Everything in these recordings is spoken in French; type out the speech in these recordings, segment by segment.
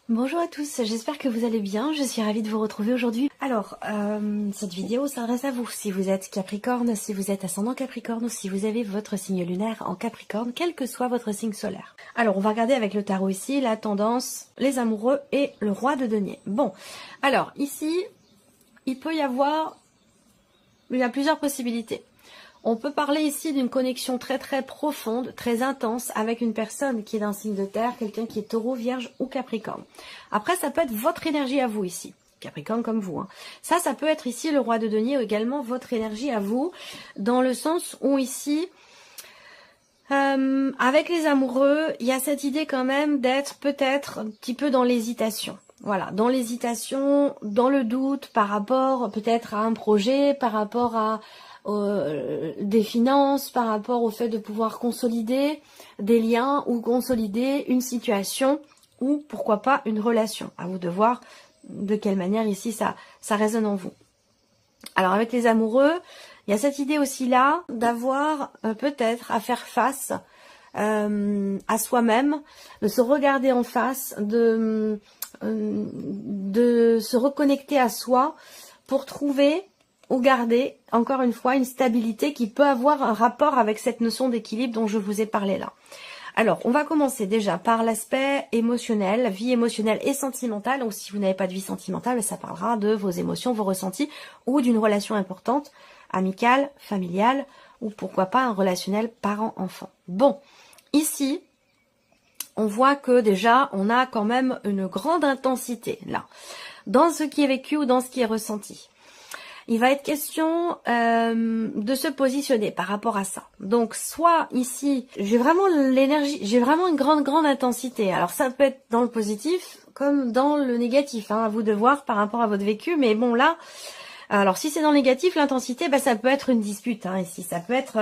Bonjour à tous, j'espère que vous allez bien, je suis ravie de vous retrouver aujourd'hui. Alors, cette vidéo s'adresse à vous, si vous êtes Capricorne, si vous êtes ascendant Capricorne ou si vous avez votre signe lunaire en Capricorne, quel que soit votre signe solaire. Alors, on va regarder avec le tarot ici, la tendance, les amoureux et le roi de denier. Bon, alors ici, il y a plusieurs possibilités. On peut parler ici d'une connexion très très profonde, très intense avec une personne qui est d'un signe de terre, quelqu'un qui est taureau, vierge ou capricorne. Après, ça peut être votre énergie à vous ici. Capricorne comme vous. Hein. Ça peut être ici le roi de denier ou également votre énergie à vous, dans le sens où ici, avec les amoureux, il y a cette idée quand même d'être peut-être un petit peu dans l'hésitation. Voilà, dans l'hésitation, dans le doute par rapport peut-être à un projet, par rapport à des finances, par rapport au fait de pouvoir consolider des liens ou consolider une situation ou pourquoi pas une relation. À vous de voir de quelle manière ici ça résonne en vous. Alors avec les amoureux, il y a cette idée aussi là d'avoir peut-être à faire face à soi-même, de se regarder en face, de se reconnecter à soi pour trouver ou garder, encore une fois, une stabilité qui peut avoir un rapport avec cette notion d'équilibre dont je vous ai parlé là. Alors, on va commencer déjà par l'aspect émotionnel, vie émotionnelle et sentimentale. Donc, si vous n'avez pas de vie sentimentale, ça parlera de vos émotions, vos ressentis ou d'une relation importante, amicale, familiale ou pourquoi pas un relationnel parent-enfant. Bon, ici, on voit que déjà, on a quand même une grande intensité là, dans ce qui est vécu ou dans ce qui est ressenti. Il va être question de se positionner par rapport à ça. Donc, soit ici, j'ai vraiment l'énergie, j'ai vraiment une grande intensité. Alors, ça peut être dans le positif comme dans le négatif, hein, à vous de voir par rapport à votre vécu. Mais bon, là, alors si c'est dans le négatif, l'intensité, ça peut être une dispute. Hein, ici, ça peut être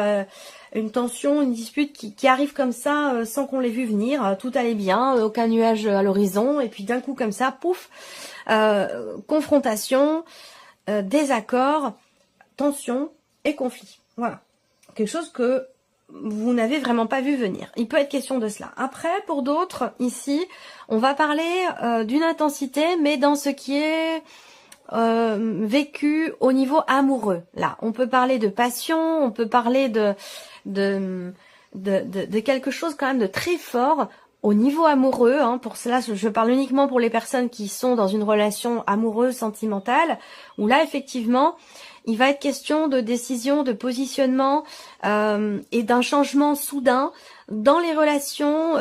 une tension, une dispute qui arrive comme ça, sans qu'on l'ait vu venir. Tout allait bien, aucun nuage à l'horizon. Et puis d'un coup, comme ça, pouf, confrontation. Désaccord, tension et conflit. Voilà. Quelque chose que vous n'avez vraiment pas vu venir. Il peut être question de cela. Après, pour d'autres, ici, on va parler d'une intensité, mais dans ce qui est vécu au niveau amoureux. Là, on peut parler de passion, on peut parler de quelque chose quand même de très fort au niveau amoureux, hein. Pour cela, je parle uniquement pour les personnes qui sont dans une relation amoureuse, sentimentale, où là, effectivement, il va être question de décision, de positionnement et d'un changement soudain dans les relations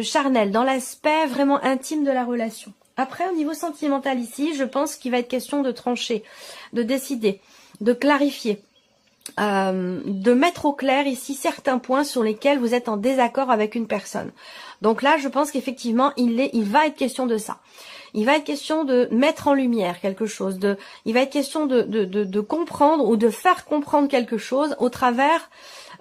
charnelles, dans l'aspect vraiment intime de la relation. Après, au niveau sentimental ici, je pense qu'il va être question de trancher, de décider, de clarifier. De mettre au clair ici certains points sur lesquels vous êtes en désaccord avec une personne. Donc là, je pense qu'effectivement, il va être question de ça. Il va être question de mettre en lumière quelque chose, il va être question de comprendre ou de faire comprendre quelque chose au travers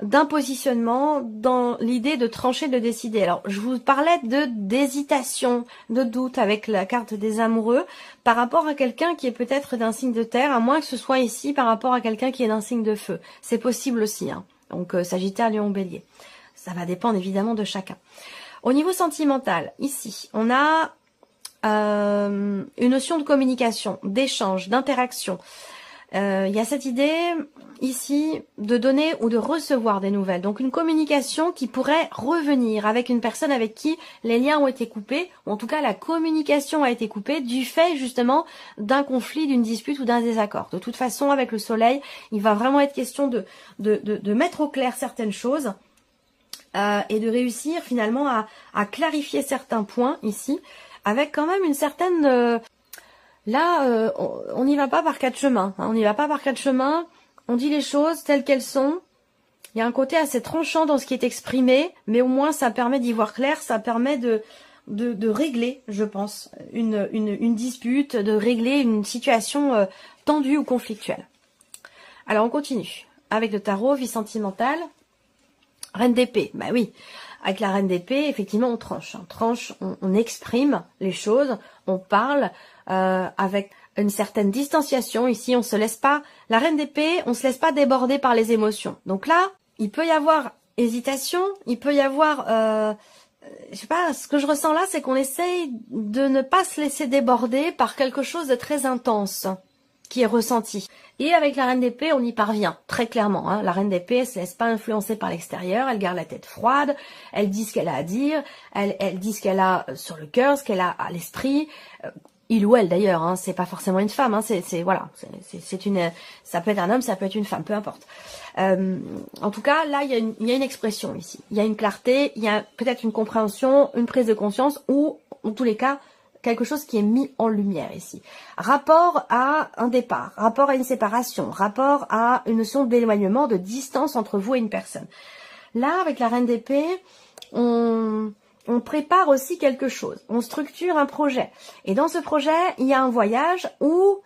d'un positionnement dans l'idée de trancher, de décider. Alors, je vous parlais d'hésitation, de doute avec la carte des amoureux par rapport à quelqu'un qui est peut-être d'un signe de terre, à moins que ce soit ici par rapport à quelqu'un qui est d'un signe de feu. C'est possible aussi, hein. Donc, Sagittaire, Lion, Bélier. Ça va dépendre évidemment de chacun. Au niveau sentimental, ici, on a une notion de communication, d'échange, d'interaction. Il y a cette idée ici de donner ou de recevoir des nouvelles. Donc une communication qui pourrait revenir avec une personne avec qui les liens ont été coupés, ou en tout cas la communication a été coupée du fait justement d'un conflit, d'une dispute ou d'un désaccord. De toute façon, avec le soleil, il va vraiment être question de mettre au clair certaines choses et de réussir finalement à clarifier certains points ici, avec quand même une certaine... Là, on n'y va pas par quatre chemins. Hein, on n'y va pas par quatre chemins. On dit les choses telles qu'elles sont. Il y a un côté assez tranchant dans ce qui est exprimé, mais au moins ça permet d'y voir clair. Ça permet de régler, je pense, une dispute, de régler une situation tendue ou conflictuelle. Alors on continue avec le tarot, vie sentimentale, reine d'épée. Bah oui, avec la reine d'épée, effectivement, on tranche. On tranche, on exprime les choses, on parle avec une certaine distanciation. Ici, on se laisse pas, la reine d'épée, on se laisse pas déborder par les émotions. Donc là, il peut y avoir hésitation, il peut y avoir je sais pas, ce que je ressens là, c'est qu'on essaye de ne pas se laisser déborder par quelque chose de très intense qui est ressenti. Et avec la reine d'épée, on y parvient, très clairement. Hein. La reine d'épée, elle se laisse pas influencer par l'extérieur, elle garde la tête froide, elle dit ce qu'elle a à dire, elle dit ce qu'elle a sur le cœur, ce qu'elle a à l'esprit. Il ou elle d'ailleurs, hein, c'est pas forcément une femme, hein, voilà, c'est une, ça peut être un homme, ça peut être une femme, peu importe. En tout cas, là, il y a une expression ici, il y a une clarté, il y a peut-être une compréhension, une prise de conscience, ou en tous les cas, quelque chose qui est mis en lumière ici. Rapport à un départ, rapport à une séparation, rapport à une notion d'éloignement, de distance entre vous et une personne. Là, avec la reine d'épée, on prépare aussi quelque chose, on structure un projet. Et dans ce projet, il y a un voyage ou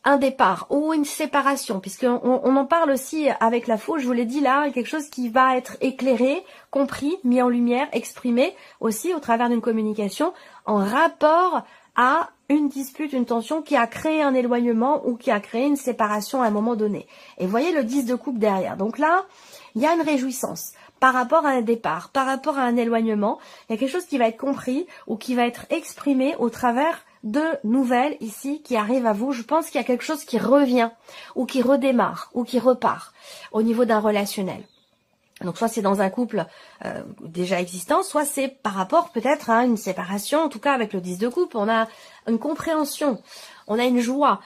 un départ ou une séparation, puisqu'on en parle aussi avec la faux, je vous l'ai dit là, quelque chose qui va être éclairé, compris, mis en lumière, exprimé aussi au travers d'une communication en rapport à une dispute, une tension qui a créé un éloignement ou qui a créé une séparation à un moment donné. Et vous voyez le 10 de coupe derrière. Donc là, il y a une réjouissance par rapport à un départ, par rapport à un éloignement. Il y a quelque chose qui va être compris ou qui va être exprimé au travers de nouvelles ici qui arrivent à vous. Je pense qu'il y a quelque chose qui revient ou qui redémarre ou qui repart au niveau d'un relationnel. Donc soit c'est dans un couple déjà existant, soit c'est par rapport peut-être à une séparation. En tout cas avec le 10 de coupe, on a une compréhension, on a une joie,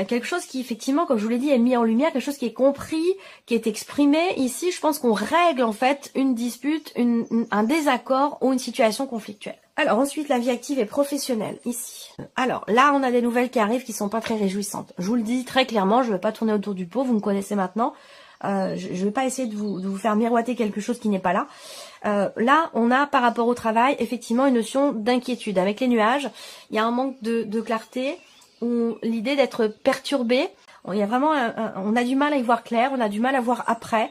quelque chose qui effectivement, comme je vous l'ai dit, est mis en lumière, quelque chose qui est compris, qui est exprimé. Ici, je pense qu'on règle en fait une dispute, un désaccord ou une situation conflictuelle. Alors ensuite, la vie active et professionnelle, ici. Alors là, on a des nouvelles qui arrivent qui sont pas très réjouissantes. Je vous le dis très clairement, je ne vais pas tourner autour du pot, vous me connaissez maintenant. Je ne vais pas essayer de vous faire miroiter quelque chose qui n'est pas là. Là, on a par rapport au travail, effectivement, une notion d'inquiétude. Avec les nuages, il y a un manque de clarté, ou l'idée d'être perturbé. Il y a vraiment, on a du mal à y voir clair, on a du mal à voir après.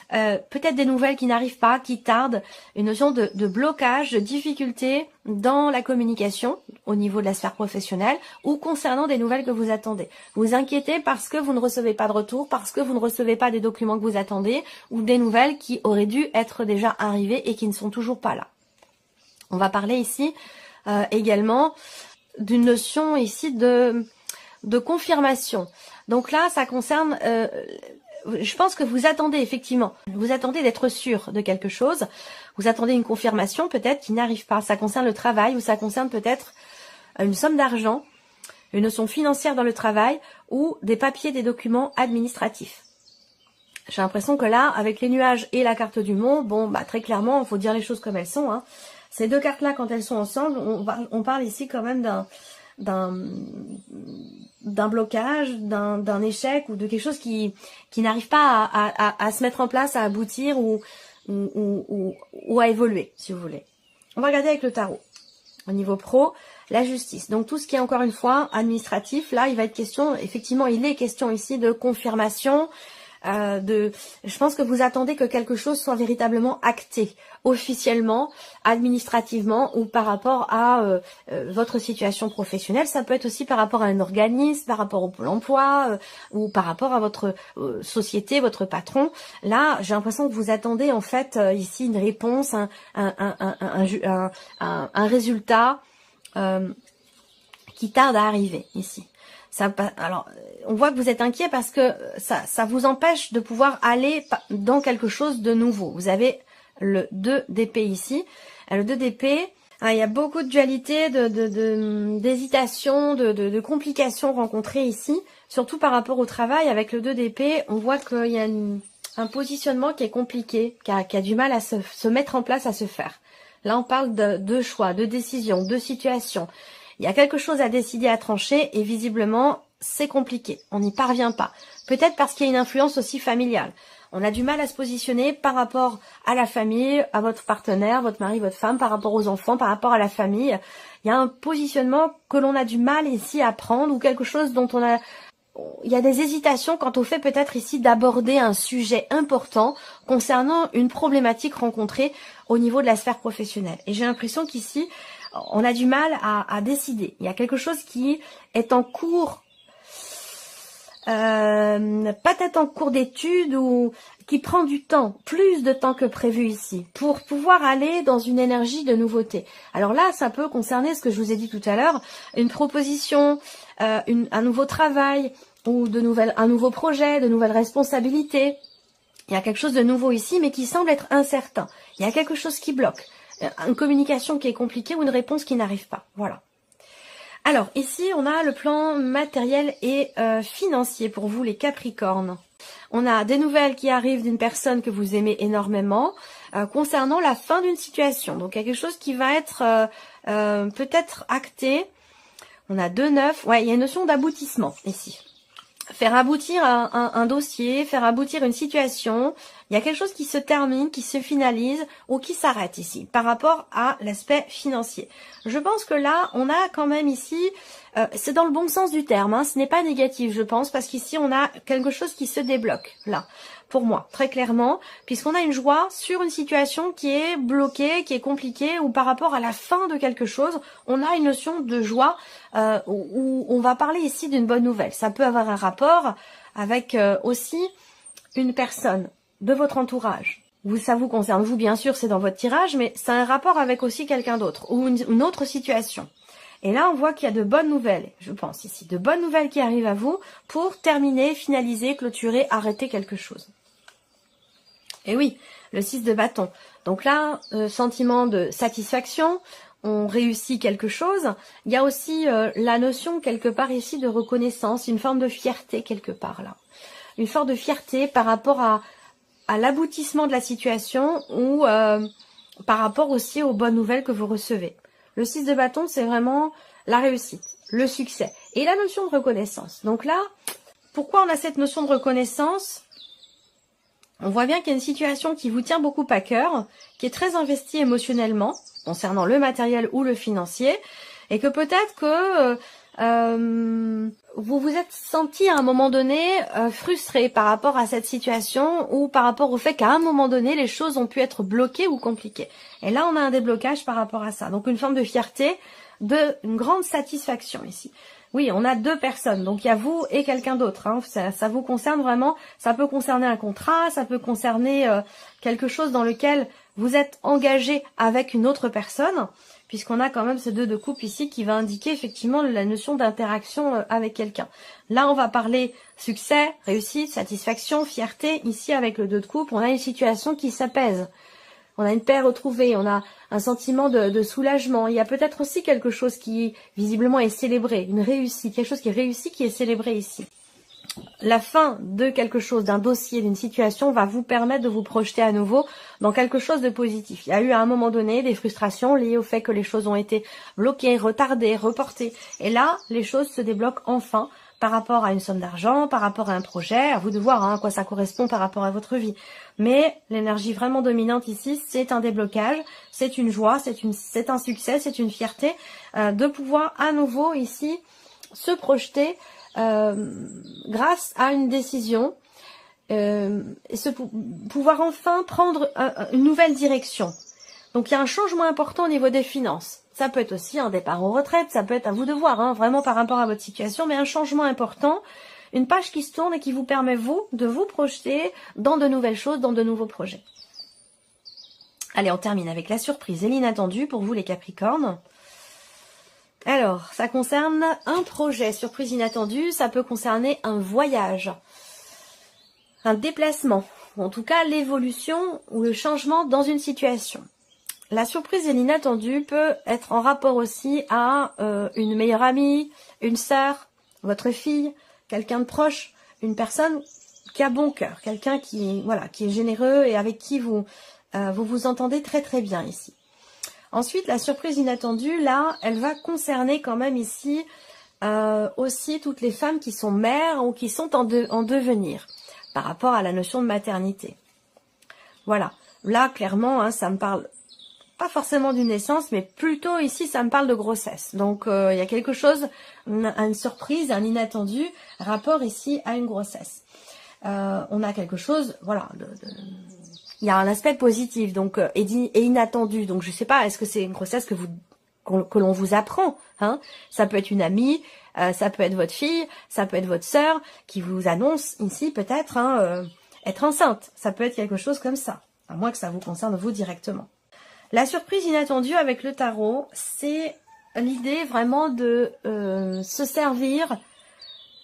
Peut-être des nouvelles qui n'arrivent pas, qui tardent, une notion de blocage, de difficulté dans la communication au niveau de la sphère professionnelle ou concernant des nouvelles que vous attendez. Vous inquiétez parce que vous ne recevez pas de retour, parce que vous ne recevez pas des documents que vous attendez ou des nouvelles qui auraient dû être déjà arrivées et qui ne sont toujours pas là. On va parler ici également d'une notion ici de confirmation. Donc là, ça concerne... je pense que vous attendez effectivement, vous attendez d'être sûr de quelque chose, vous attendez une confirmation peut-être qui n'arrive pas. Ça concerne le travail ou ça concerne peut-être une somme d'argent, une notion financière dans le travail ou des papiers, des documents administratifs. J'ai l'impression que là, avec les nuages et la carte du monde, bon, bah très clairement, il faut dire les choses comme elles sont. Hein. Ces deux cartes-là, quand elles sont ensemble, on parle ici quand même d'un blocage, d'un échec ou de quelque chose qui n'arrive pas à se mettre en place, à aboutir ou à évoluer, si vous voulez. On va regarder avec le tarot. Au niveau pro, la justice. Donc tout ce qui est encore une fois administratif, là il va être question, effectivement il est question ici de confirmation, je pense que vous attendez que quelque chose soit véritablement acté, officiellement, administrativement ou par rapport à votre situation professionnelle. Ça peut être aussi par rapport à un organisme, par rapport au Pôle emploi ou par rapport à votre société, votre patron. Là, j'ai l'impression que vous attendez en fait ici une réponse, un résultat qui tarde à arriver ici. Alors, on voit que vous êtes inquiet parce que ça vous empêche de pouvoir aller dans quelque chose de nouveau. Vous avez le 2 d'épée ici. Le 2 d'épée, il y a beaucoup de dualité, d'hésitation, de complications rencontrées ici. Surtout par rapport au travail, avec le 2 d'épée, on voit qu'il y a un positionnement qui est compliqué, qui a du mal à se mettre en place, à se faire. Là, on parle de choix, de décision, de situation. Il y a quelque chose à décider, à trancher, et visiblement, c'est compliqué. On n'y parvient pas. Peut-être parce qu'il y a une influence aussi familiale. On a du mal à se positionner par rapport à la famille, à votre partenaire, votre mari, votre femme, par rapport aux enfants, par rapport à la famille. Il y a un positionnement que l'on a du mal ici à prendre, ou quelque chose dont il y a des hésitations quant au fait peut-être ici d'aborder un sujet important concernant une problématique rencontrée au niveau de la sphère professionnelle. Et j'ai l'impression qu'ici, on a du mal à décider. Il y a quelque chose qui est en cours pas tête en cours d'études ou qui prend du temps, plus de temps que prévu ici, pour pouvoir aller dans une énergie de nouveauté. Alors là, ça peut concerner ce que je vous ai dit tout à l'heure, une proposition, un nouveau travail ou un nouveau projet, de nouvelles responsabilités. Il y a quelque chose de nouveau ici, mais qui semble être incertain. Il y a quelque chose qui bloque, une communication qui est compliquée ou une réponse qui n'arrive pas. Voilà. Alors, ici, on a le plan matériel et financier pour vous, les Capricornes. On a des nouvelles qui arrivent d'une personne que vous aimez énormément concernant la fin d'une situation. Donc, il y a quelque chose qui va être peut-être acté. On a 2-9. Ouais, il y a une notion d'aboutissement ici. Faire aboutir un dossier, faire aboutir une situation. Il y a quelque chose qui se termine, qui se finalise ou qui s'arrête ici par rapport à l'aspect financier. Je pense que là, on a quand même ici, c'est dans le bon sens du terme, hein, ce n'est pas négatif je pense, parce qu'ici on a quelque chose qui se débloque, là, pour moi, très clairement, puisqu'on a une joie sur une situation qui est bloquée, qui est compliquée, ou par rapport à la fin de quelque chose, on a une notion de joie où on va parler ici d'une bonne nouvelle. Ça peut avoir un rapport avec aussi une personne de votre entourage. Ça vous concerne, vous bien sûr, c'est dans votre tirage, mais ça a un rapport avec aussi quelqu'un d'autre ou une autre situation. Et là, on voit qu'il y a de bonnes nouvelles, je pense ici, de bonnes nouvelles qui arrivent à vous pour terminer, finaliser, clôturer, arrêter quelque chose. Et oui, le 6 de bâton. Donc là, sentiment de satisfaction, on réussit quelque chose. Il y a aussi la notion quelque part ici de reconnaissance, une forme de fierté quelque part là. Une forme de fierté par rapport à l'aboutissement de la situation ou par rapport aussi aux bonnes nouvelles que vous recevez. Le 6 de bâton, c'est vraiment la réussite, le succès et la notion de reconnaissance. Donc là, pourquoi on a cette notion de reconnaissance? On voit bien qu'il y a une situation qui vous tient beaucoup à cœur, qui est très investie émotionnellement, concernant le matériel ou le financier, et que peut-être que vous vous êtes senti à un moment donné frustré par rapport à cette situation ou par rapport au fait qu'à un moment donné, les choses ont pu être bloquées ou compliquées. Et là, on a un déblocage par rapport à ça. Donc, une forme de fierté, une grande satisfaction ici. Oui, on a deux personnes, donc il y a vous et quelqu'un d'autre. Hein. Ça vous concerne vraiment, ça peut concerner un contrat, ça peut concerner quelque chose dans lequel vous êtes engagé avec une autre personne, puisqu'on a quand même ce 2 de coupe ici qui va indiquer effectivement la notion d'interaction avec quelqu'un. Là, on va parler succès, réussite, satisfaction, fierté. Ici, avec le 2 de coupe, on a une situation qui s'apaise. On a une paix retrouvée, on a un sentiment de soulagement. Il y a peut-être aussi quelque chose qui, visiblement, est célébré, une réussite, quelque chose qui est réussi, qui est célébré ici. La fin de quelque chose, d'un dossier, d'une situation, va vous permettre de vous projeter à nouveau dans quelque chose de positif. Il y a eu à un moment donné des frustrations liées au fait que les choses ont été bloquées, retardées, reportées. Et là, les choses se débloquent enfin par rapport à une somme d'argent, par rapport à un projet, à vous de voir à quoi ça correspond par rapport à votre vie. Mais l'énergie vraiment dominante ici, c'est un déblocage, c'est une joie, c'est un succès, c'est une fierté de pouvoir à nouveau ici se projeter grâce à une décision et pouvoir enfin prendre une nouvelle direction. Donc il y a un changement important au niveau des finances. Ça peut être aussi un départ en retraite, ça peut être à vous de voir, hein, vraiment par rapport à votre situation, mais un changement important, une page qui se tourne et qui vous permet, vous, de vous projeter dans de nouvelles choses, dans de nouveaux projets. Allez, on termine avec la surprise et l'inattendu pour vous les Capricornes. Alors, ça concerne un projet, surprise inattendue, ça peut concerner un voyage, un déplacement, ou en tout cas l'évolution ou le changement dans une situation. La surprise et l'inattendu peut être en rapport aussi à une meilleure amie, une sœur, votre fille, quelqu'un de proche, une personne qui a bon cœur, quelqu'un qui est généreux et avec qui vous vous entendez très très bien ici. Ensuite, la surprise inattendue, là, elle va concerner quand même ici aussi toutes les femmes qui sont mères ou qui sont en devenir par rapport à la notion de maternité. Voilà, là, clairement, hein, ça me parle pas forcément d'une naissance, mais plutôt ici, ça me parle de grossesse. Donc, il y a quelque chose, une surprise, un inattendu, rapport ici à une grossesse. On a quelque chose, voilà, il y a un aspect positif donc et inattendu. Donc, je sais pas, est-ce que c'est une grossesse que vous que l'on vous apprend. Hein. Ça peut être une amie, ça peut être votre fille, ça peut être votre sœur qui vous annonce ici peut-être être enceinte. Ça peut être quelque chose comme ça, à moins que ça vous concerne vous directement. La surprise inattendue avec le tarot, c'est l'idée vraiment de se servir.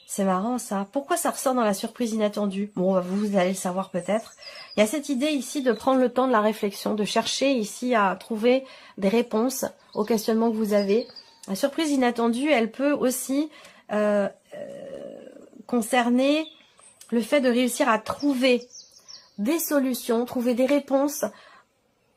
C'est marrant ça. Pourquoi ça ressort dans la surprise inattendue? Bon, vous allez le savoir peut-être. Il y a cette idée ici de prendre le temps de la réflexion, de chercher ici à trouver des réponses aux questionnements que vous avez. La surprise inattendue, elle peut aussi concerner le fait de réussir à trouver des solutions, trouver des réponses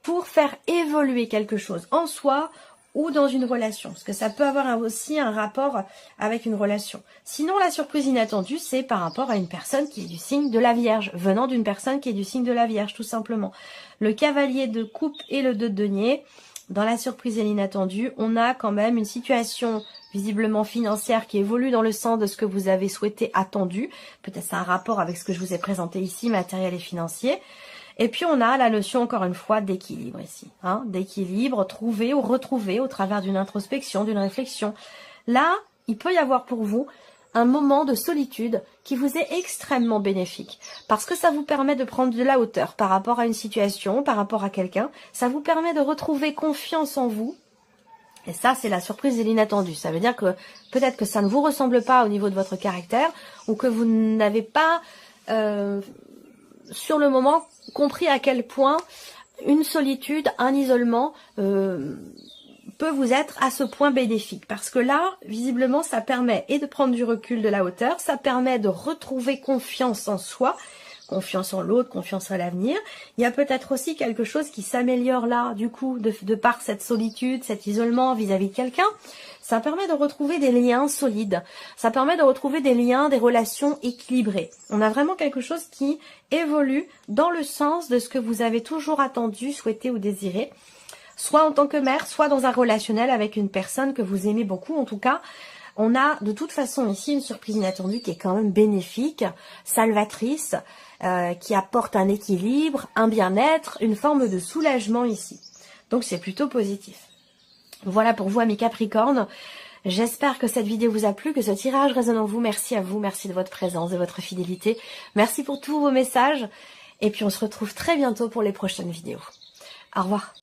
pour faire évoluer quelque chose en soi ou dans une relation. Parce que ça peut avoir aussi un rapport avec une relation. Sinon, la surprise inattendue, c'est par rapport à une personne qui est du signe de la Vierge, venant d'une personne qui est du signe de la Vierge, tout simplement. Le cavalier de coupe et le 2 de denier, dans la surprise et l'inattendue, on a quand même une situation visiblement financière qui évolue dans le sens de ce que vous avez souhaité, attendu. Peut-être c'est un rapport avec ce que je vous ai présenté ici, matériel et financier. Et puis on a la notion encore une fois d'équilibre ici, hein, d'équilibre trouvé ou retrouvé au travers d'une introspection, d'une réflexion. Là, il peut y avoir pour vous un moment de solitude qui vous est extrêmement bénéfique parce que ça vous permet de prendre de la hauteur par rapport à une situation, par rapport à quelqu'un. Ça vous permet de retrouver confiance en vous. Et ça, c'est la surprise et l'inattendu. Ça veut dire que peut-être que ça ne vous ressemble pas au niveau de votre caractère ou que vous n'avez pas sur le moment compris à quel point une solitude, un isolement peut vous être à ce point bénéfique. Parce que là, visiblement, ça permet et de prendre du recul, de la hauteur, ça permet de retrouver confiance en soi, confiance en l'autre, confiance à l'avenir. Il y a peut-être aussi quelque chose qui s'améliore là, du coup, de par cette solitude, cet isolement vis-à-vis de quelqu'un. Ça permet de retrouver des liens solides. Ça permet de retrouver des liens, des relations équilibrées. On a vraiment quelque chose qui évolue dans le sens de ce que vous avez toujours attendu, souhaité ou désiré. Soit en tant que mère, soit dans un relationnel avec une personne que vous aimez beaucoup. En tout cas, on a de toute façon ici une surprise inattendue qui est quand même bénéfique, salvatrice, qui apporte un équilibre, un bien-être, une forme de soulagement ici. Donc c'est plutôt positif. Voilà pour vous, amis Capricorne. J'espère que cette vidéo vous a plu, que ce tirage résonne en vous. Merci à vous, merci de votre présence, de votre fidélité. Merci pour tous vos messages. Et puis on se retrouve très bientôt pour les prochaines vidéos. Au revoir.